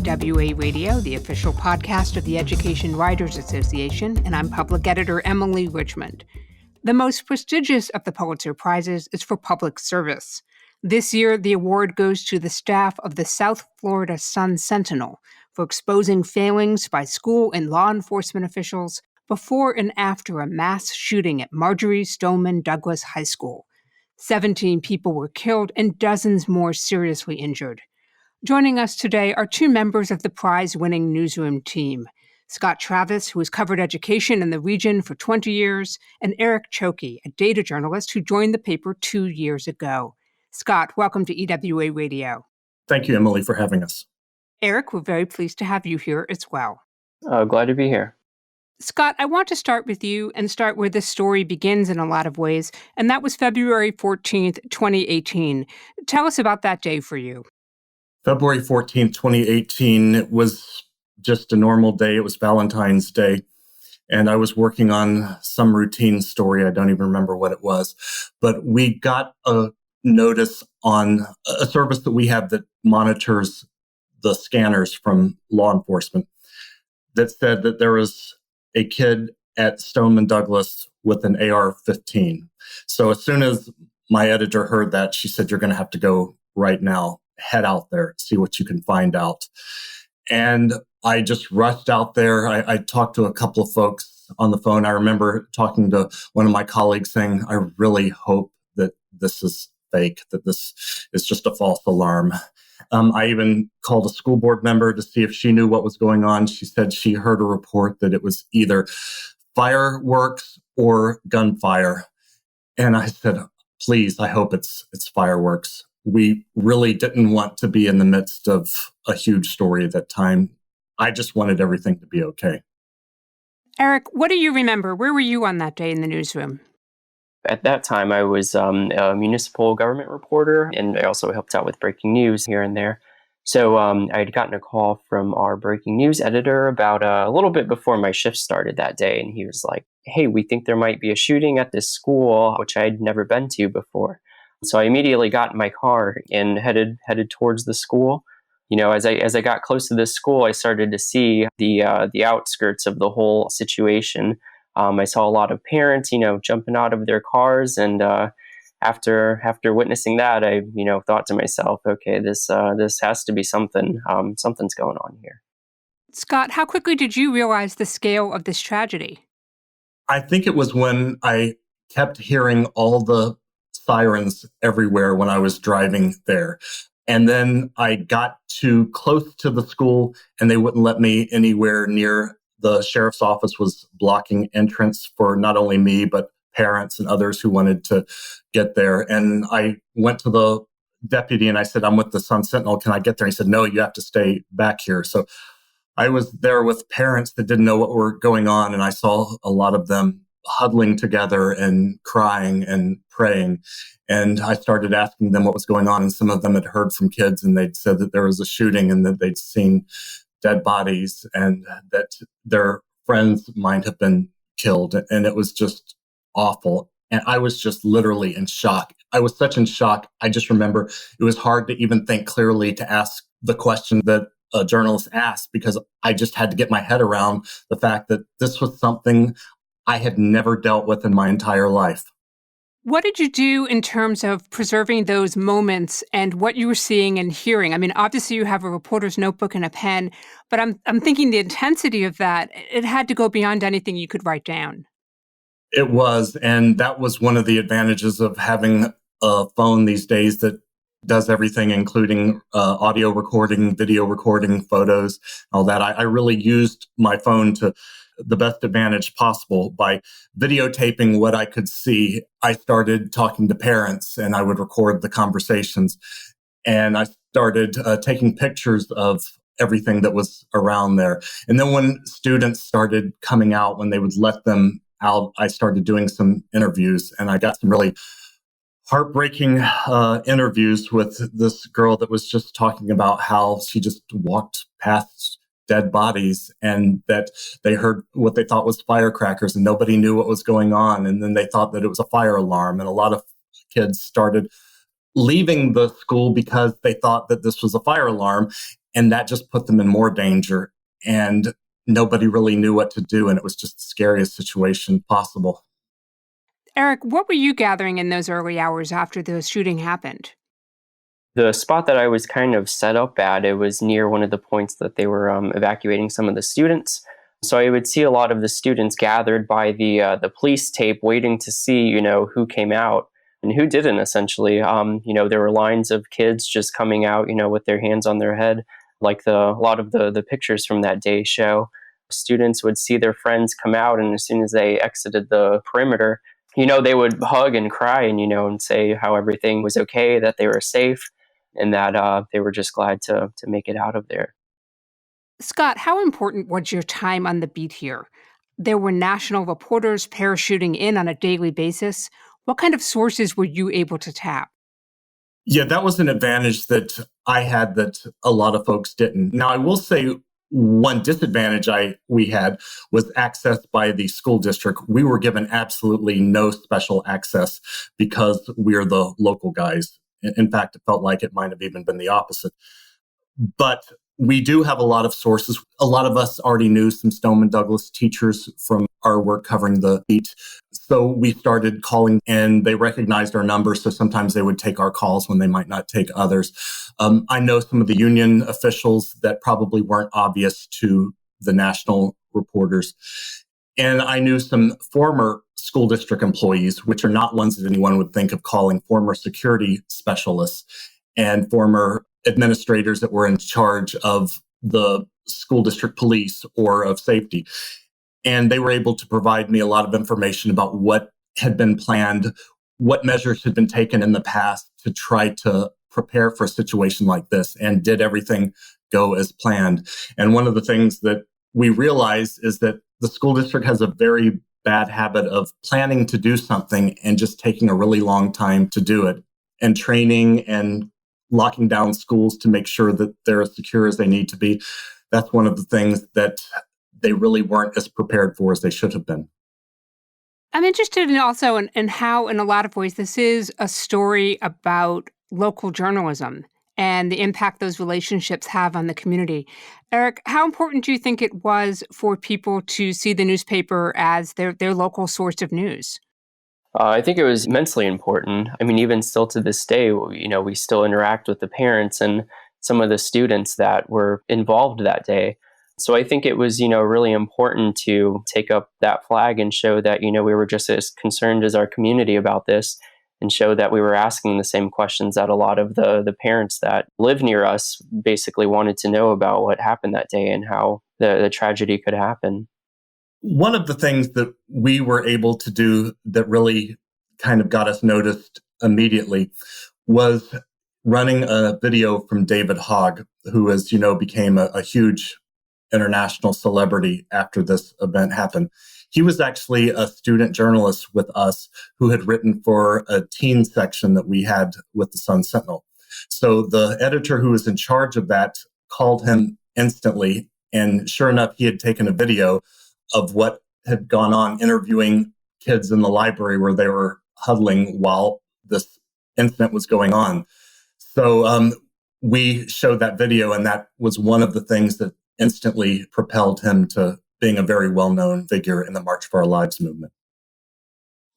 EWA Radio, the official podcast of the Education Writers Association, and I'm public editor Emily Richmond. The most prestigious of the Pulitzer Prizes is for public service. This year, the award goes to the staff of the South Florida Sun Sentinel for exposing failings by school and law enforcement officials before and after a mass shooting at Marjory Stoneman Douglas High School. 17 people were killed and dozens more seriously injured. Joining us today are two members of the prize-winning newsroom team, Scott Travis, who has covered education in the region for 20 years, and Aric Chokey, a data journalist who joined the paper 2 years ago. Scott, welcome to EWA Radio. Thank you, Emily, for having us. Aric, we're very pleased to have you here as well. Glad to be here. Scott, I want to start with you and start where this story begins in a lot of ways, and that was February 14th, 2018. Tell us about that day for you. February 14th, 2018, it was just a normal day. It was Valentine's Day, and I was working on some routine story. I don't even remember what it was, but we got a notice on a service that we have that monitors the scanners from law enforcement that said that there was a kid at Stoneman Douglas with an AR-15. So as soon as my editor heard that, she said, "You're going to have to go right now. Head out there, see what you can find out." And I just rushed out there. I talked to a couple of folks on the phone. I remember talking to one of my colleagues saying, "I really hope that this is fake, that this is just a false alarm." I even called a school board member to see if she knew what was going on. She said she heard a report that it was either fireworks or gunfire. And I said, "Please, I hope it's fireworks." We really didn't want to be in the midst of a huge story at that time. I just wanted everything to be okay. Aric, what do you remember? Where were you on that day in the newsroom? At that time, I was a municipal government reporter, and I also helped out with breaking news here and there. So I had gotten a call from our breaking news editor about a little bit before my shift started that day, and he was like, "Hey, we think there might be a shooting at this school," which I had never been to before. So I immediately got in my car and headed towards the school. You know, as I got close to this school, I started to see the outskirts of the whole situation. I saw a lot of parents, jumping out of their cars, and after witnessing that, I thought to myself, okay, this has to be something. Something's going on here. Scott, how quickly did you realize the scale of this tragedy? I think it was when I kept hearing all the sirens everywhere when I was driving there. And then I got too close to the school and they wouldn't let me anywhere near. The sheriff's office was blocking entrance for not only me, but parents and others who wanted to get there. And I went to the deputy and I said, "I'm with the Sun Sentinel. Can I get there?" He said, "No, you have to stay back here." So I was there with parents that didn't know what were going on. And I saw a lot of them huddling together and crying and praying. And I started asking them what was going on. And some of them had heard from kids and they'd said that there was a shooting and that they'd seen dead bodies and that their friends might have been killed. And it was just awful. And I was just literally in shock. I was such in shock. I just remember it was hard to even think clearly to ask the question that a journalist asked, because I just had to get my head around the fact that this was something I had never dealt with in my entire life. What did you do in terms of preserving those moments and what you were seeing and hearing? I mean, obviously you have a reporter's notebook and a pen, but I'm thinking the intensity of that, it had to go beyond anything you could write down. It was, and that was one of the advantages of having a phone these days that does everything, including audio recording, video recording, photos, all that. I really used my phone to the best advantage possible by videotaping what I could see. I started talking to parents and I would record the conversations. And I started taking pictures of everything that was around there. And then when students started coming out, when they would let them out, I started doing some interviews and I got some really heartbreaking interviews with this girl that was just talking about how she just walked past dead bodies and that they heard what they thought was firecrackers and nobody knew what was going on. And then they thought that it was a fire alarm. And a lot of kids started leaving the school because they thought that this was a fire alarm, and that just put them in more danger. And nobody really knew what to do, and it was just the scariest situation possible. Aric, what were you gathering in those early hours after the shooting happened? The spot that I was kind of set up at, it was near one of the points that they were evacuating some of the students. So I would see a lot of the students gathered by the police tape, waiting to see, who came out and who didn't. Essentially, there were lines of kids just coming out, with their hands on their head, like a lot of the pictures from that day show. Students would see their friends come out, and as soon as they exited the perimeter, they would hug and cry and say how everything was okay, that they were safe, and that they were just glad to make it out of there. Scott, how important was your time on the beat here? There were national reporters parachuting in on a daily basis. What kind of sources were you able to tap? Yeah, that was an advantage that I had that a lot of folks didn't. Now, I will say one disadvantage we had was access by the school district. We were given absolutely no special access because we're the local guys. In fact, it felt like it might have even been the opposite. But we do have a lot of sources. A lot of us already knew some Stoneman Douglas teachers from our work covering the beat. So we started calling, and they recognized our number. So sometimes they would take our calls when they might not take others. I know some of the union officials that probably weren't obvious to the national reporters. And I knew some former school district employees, which are not ones that anyone would think of calling, former security specialists and former administrators that were in charge of the school district police or of safety. And they were able to provide me a lot of information about what had been planned, what measures had been taken in the past to try to prepare for a situation like this, and did everything go as planned. And one of the things that we realized is that the school district has a very bad habit of planning to do something and just taking a really long time to do it, and training and locking down schools to make sure that they're as secure as they need to be. That's one of the things that they really weren't as prepared for as they should have been. I'm interested in how, in a lot of ways, this is a story about local journalism and the impact those relationships have on the community. Aric, how important do you think it was for people to see the newspaper as their local source of news? I think it was immensely important. I mean, even still to this day, we still interact with the parents and some of the students that were involved that day. So I think it was, really important to take up that flag and show that, we were just as concerned as our community about this, and show that we were asking the same questions that a lot of the parents that live near us basically wanted to know about what happened that day and how the tragedy could happen. One of the things that we were able to do that really kind of got us noticed immediately was running a video from David Hogg, who, as you know, became a huge international celebrity after this event happened. He was actually a student journalist with us who had written for a teen section that we had with the Sun Sentinel. So the editor who was in charge of that called him instantly, and sure enough, he had taken a video of what had gone on, interviewing kids in the library where they were huddling while this incident was going on. So we showed that video, and that was one of the things that instantly propelled him to being a very well-known figure in the March for Our Lives movement.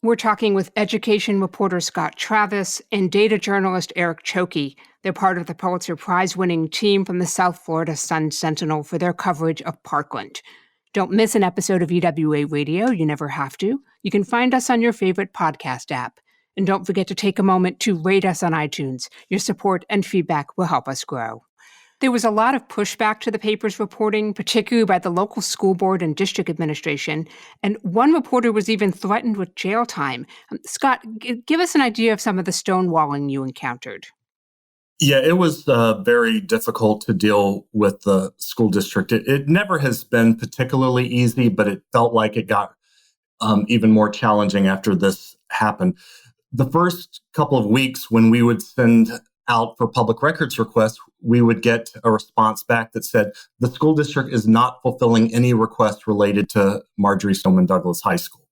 We're talking with education reporter Scott Travis and data journalist Aric Chokey. They're part of the Pulitzer Prize winning team from the South Florida Sun Sentinel for their coverage of Parkland. Don't miss an episode of EWA Radio. You never have to. You can find us on your favorite podcast app. And don't forget to take a moment to rate us on iTunes. Your support and feedback will help us grow. There was a lot of pushback to the paper's reporting, particularly by the local school board and district administration, and one reporter was even threatened with jail time. Scott, give us an idea of some of the stonewalling you encountered. Yeah, it was very difficult to deal with the school district. It never has been particularly easy, but it felt like it got even more challenging after this happened. The first couple of weeks when we would send out for public records requests, we would get a response back that said, the school district is not fulfilling any requests related to Marjory Stoneman Douglas High School.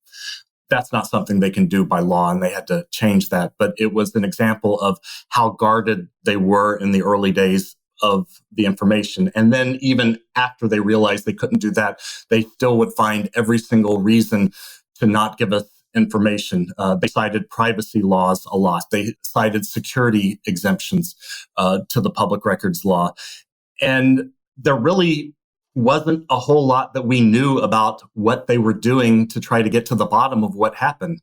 that's not something they can do by law, and they had to change that. But it was an example of how guarded they were in the early days of the information. And then even after they realized they couldn't do that, they still would find every single reason to not give us information. They cited privacy laws a lot. They cited security exemptions to the public records law. And there really wasn't a whole lot that we knew about what they were doing to try to get to the bottom of what happened.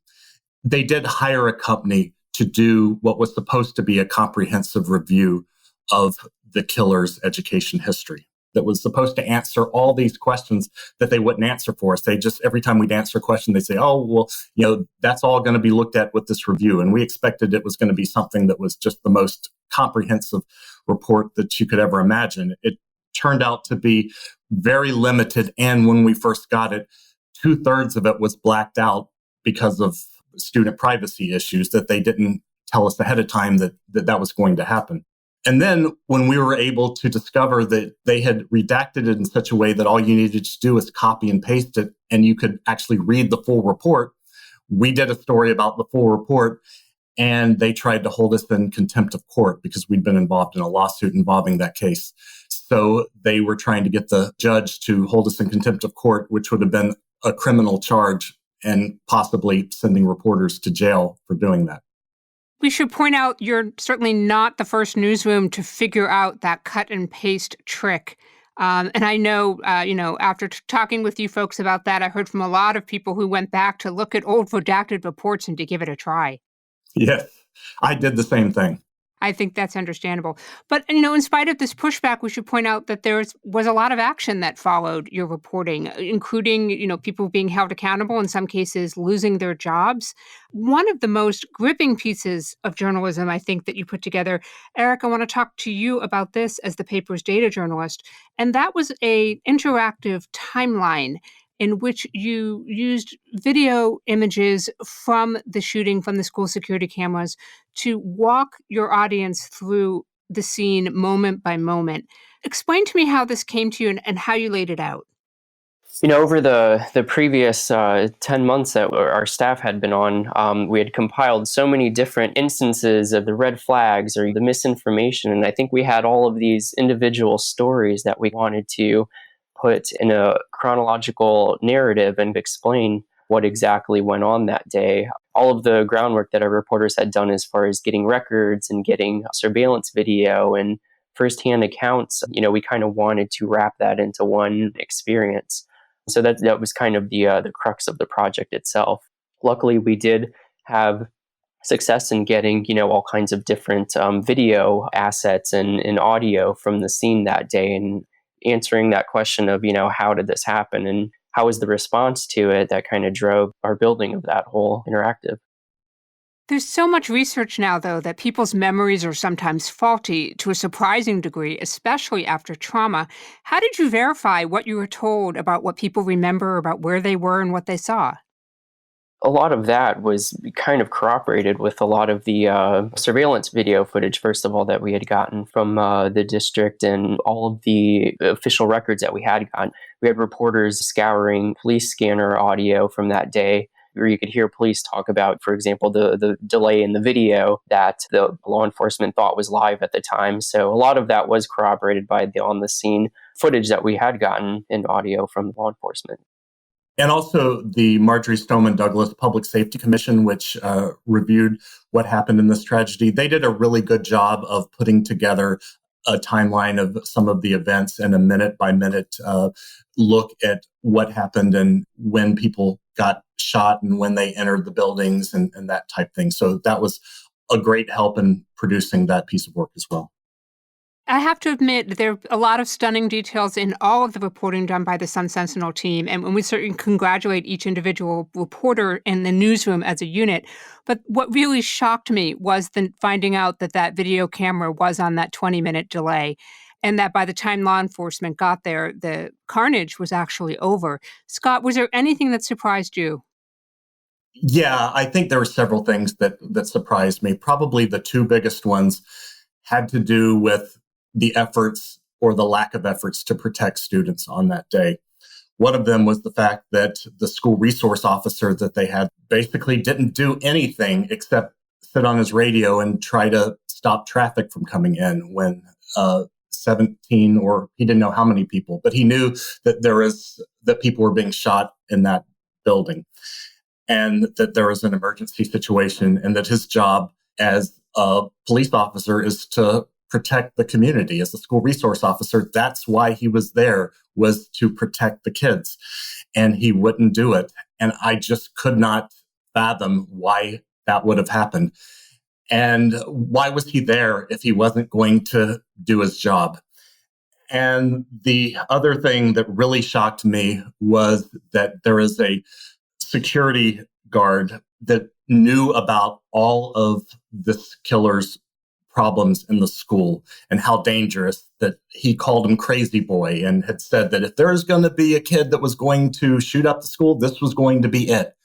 They did hire a company to do what was supposed to be a comprehensive review of the killer's education history that was supposed to answer all these questions that they wouldn't answer for us. They just, every time we'd answer a question, they'd say, oh, well, that's all going to be looked at with this review. And we expected it was going to be something that was just the most comprehensive report that you could ever imagine. It turned out to be very limited. And when we first got it, 2/3 of it was blacked out because of student privacy issues that they didn't tell us ahead of time that was going to happen. And then when we were able to discover that they had redacted it in such a way that all you needed to do is copy and paste it and you could actually read the full report, we did a story about the full report, and they tried to hold us in contempt of court because we'd been involved in a lawsuit involving that case. So they were trying to get the judge to hold us in contempt of court, which would have been a criminal charge and possibly sending reporters to jail for doing that. We should point out you're certainly not the first newsroom to figure out that cut and paste trick. And I know, after talking with you folks about that, I heard from a lot of people who went back to look at old redacted reports and to give it a try. Yes, I did the same thing. I think that's understandable. But, in spite of this pushback, we should point out that there was a lot of action that followed your reporting, including, people being held accountable, in some cases losing their jobs. One of the most gripping pieces of journalism, I think, that you put together, Aric, I want to talk to you about this as the paper's data journalist. And that was an interactive timeline in which you used video images from the shooting, from the school security cameras, to walk your audience through the scene moment by moment. Explain to me how this came to you and how you laid it out. Over the previous 10 months that our staff had been on, we had compiled so many different instances of the red flags or the misinformation. And I think we had all of these individual stories that we wanted to put in a chronological narrative and explain what exactly went on that day. All of the groundwork that our reporters had done as far as getting records and getting surveillance video and firsthand accounts, we kind of wanted to wrap that into one experience. So that was kind of the crux of the project itself. Luckily, we did have success in getting, all kinds of different video assets and audio from the scene that day, and answering that question of, how did this happen and how was the response to it, that kind of drove our building of that whole interactive. There's so much research now, though, that people's memories are sometimes faulty to a surprising degree, especially after trauma. How did you verify what you were told about what people remember, about where they were and what they saw? A lot of that was kind of corroborated with a lot of the surveillance video footage, first of all, that we had gotten from the district and all of the official records that we had gotten. We had reporters scouring police scanner audio from that day, where you could hear police talk about, for example, the delay in the video that the law enforcement thought was live at the time. So a lot of that was corroborated by the on-the-scene footage that we had gotten in audio from law enforcement. And also the Marjory Stoneman Douglas Public Safety Commission, which reviewed what happened in this tragedy. They did a really good job of putting together a timeline of some of the events and a minute-by-minute look at what happened and when people got shot and when they entered the buildings and that type thing. So that was a great help in producing that piece of work as well. I have to admit, there are a lot of stunning details in all of the reporting done by the Sun Sentinel team, and we certainly congratulate each individual reporter in the newsroom as a unit. But what really shocked me was finding out that video camera was on that 20-minute delay, and that by the time law enforcement got there, the carnage was actually over. Scott, was there anything that surprised you? Yeah, I think there were several things that surprised me. Probably the two biggest ones had to do with the efforts or the lack of efforts to protect students on that day. One of them was the fact that the school resource officer that they had basically didn't do anything except sit on his radio and try to stop traffic from coming in when 17, or he didn't know how many people, but he knew that that people were being shot in that building and that there was an emergency situation, and that his job as a police officer is to protect the community. As a school resource officer, that's why he was there, was to protect the kids. And he wouldn't do it. And I just could not fathom why that would have happened. And why was he there if he wasn't going to do his job? And the other thing that really shocked me was that there is a security guard that knew about all of this killer's problems in the school and how dangerous, that he called him crazy boy and had said that if there was going to be a kid that was going to shoot up the school, this was going to be it.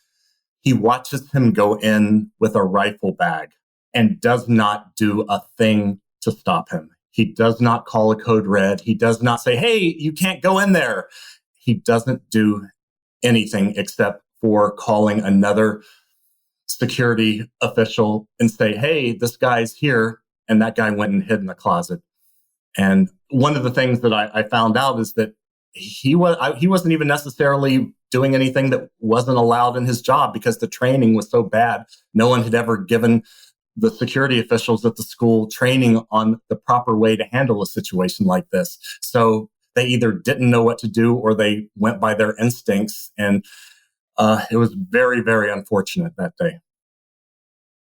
He watches him go in with a rifle bag and does not do a thing to stop him. He does not call a code red. He does not say, hey, you can't go in there. He doesn't do anything except for calling another security official and say, hey, this guy's here. And that guy went and hid in the closet. And one of the things that I found out is that he wasn't even necessarily doing anything that wasn't allowed in his job, because the training was so bad. No one had ever given the security officials at the school training on the proper way to handle a situation like this. So they either didn't know what to do or they went by their instincts. And it was very, very unfortunate that day.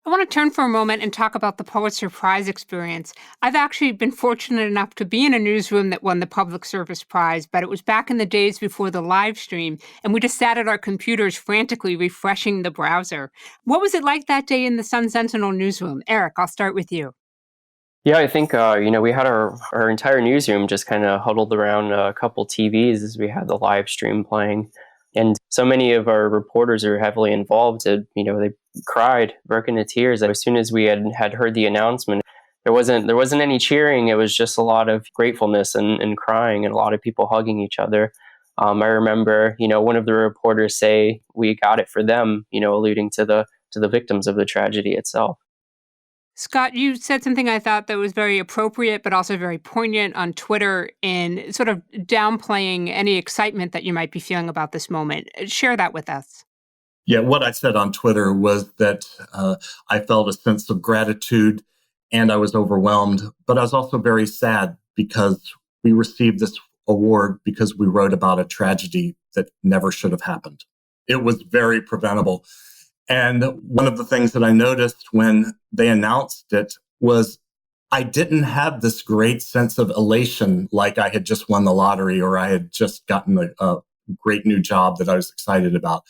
I want to turn for a moment and talk about the Pulitzer Prize experience. I've actually been fortunate enough to be in a newsroom that won the Public Service Prize, but it was back in the days before the live stream, and we just sat at our computers frantically refreshing the browser. What was it like that day in the Sun Sentinel newsroom? Aric, I'll start with you. Yeah, I think, we had our entire newsroom just kind of huddled around a couple TVs as we had the live stream playing. And so many of our reporters are heavily involved. They cried, broke into tears. As soon as we had heard the announcement, there wasn't any cheering. It was just a lot of gratefulness and crying, and a lot of people hugging each other. I remember, one of the reporters say, "We got it for them," alluding to the victims of the tragedy itself. Scott, you said something I thought that was very appropriate, but also very poignant on Twitter in sort of downplaying any excitement that you might be feeling about this moment. Share that with us. Yeah, what I said on Twitter was that I felt a sense of gratitude and I was overwhelmed, but I was also very sad because we received this award because we wrote about a tragedy that never should have happened. It was very preventable. And one of the things that I noticed when they announced it was I didn't have this great sense of elation like I had just won the lottery or I had just gotten a great new job that I was excited about.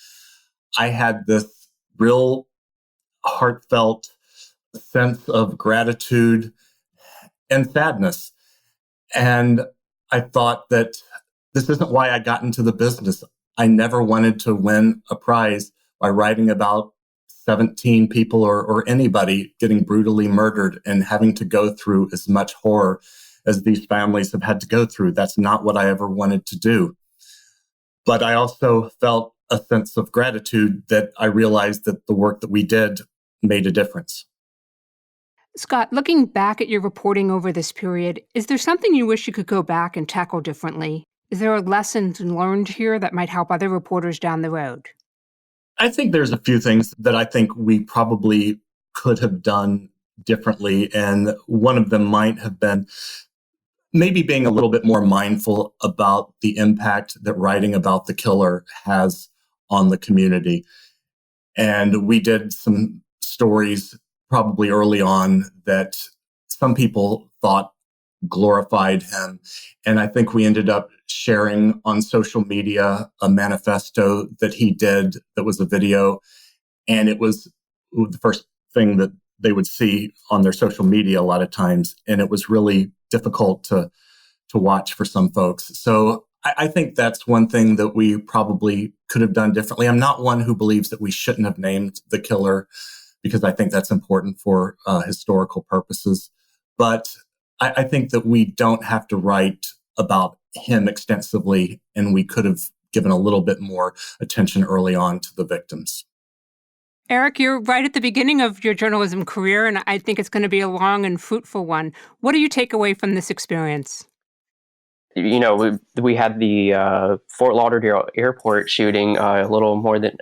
I had this real heartfelt sense of gratitude and sadness. And I thought that this isn't why I got into the business. I never wanted to win a prize by writing about 17 people or anybody getting brutally murdered and having to go through as much horror as these families have had to go through. That's not what I ever wanted to do. But I also felt a sense of gratitude that I realized that the work that we did made a difference. Scott, looking back at your reporting over this period, is there something you wish you could go back and tackle differently? Is there a lesson learned here that might help other reporters down the road? I think there's a few things that I think we probably could have done differently. And one of them might have been maybe being a little bit more mindful about the impact that writing about the killer has on the community. And we did some stories probably early on that some people thought glorified him. And I think we ended up sharing on social media a manifesto that he did that was a video. And it was the first thing that they would see on their social media a lot of times. And it was really difficult to watch for some folks. So I think that's one thing that we probably could have done differently. I'm not one who believes that we shouldn't have named the killer because I think that's important for historical purposes. But I think that we don't have to write about him extensively, and we could have given a little bit more attention early on to the victims. Aric, you're right at the beginning of your journalism career, and I think it's going to be a long and fruitful one. What do you take away from this experience? You know, we had the Fort Lauderdale airport shooting I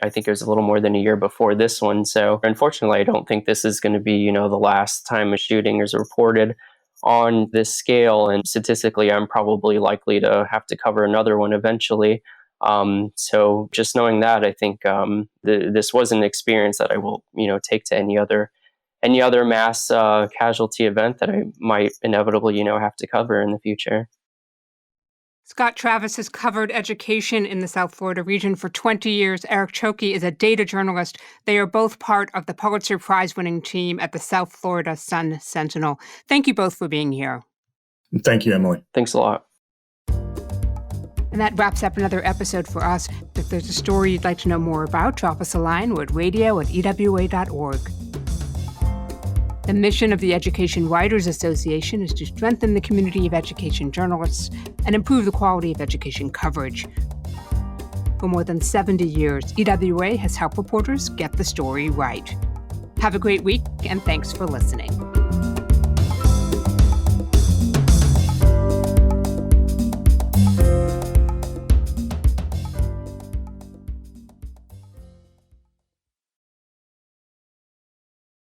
think it was a little more than a year before this one. So unfortunately, I don't think this is going to be, the last time a shooting is reported on this scale. And statistically, I'm probably likely to have to cover another one eventually. So just knowing that, I think this was an experience that I will, take to any other mass casualty event that I might inevitably, have to cover in the future. Scott Travis has covered education in the South Florida region for 20 years. Aric Chokey is a data journalist. They are both part of the Pulitzer Prize winning team at the South Florida Sun Sentinel. Thank you both for being here. Thank you, Emily. Thanks a lot. And that wraps up another episode for us. If there's a story you'd like to know more about, drop us a line. We're at radio@ewa.org. The mission of the Education Writers Association is to strengthen the community of education journalists and improve the quality of education coverage. For more than 70 years, EWA has helped reporters get the story right. Have a great week, and thanks for listening.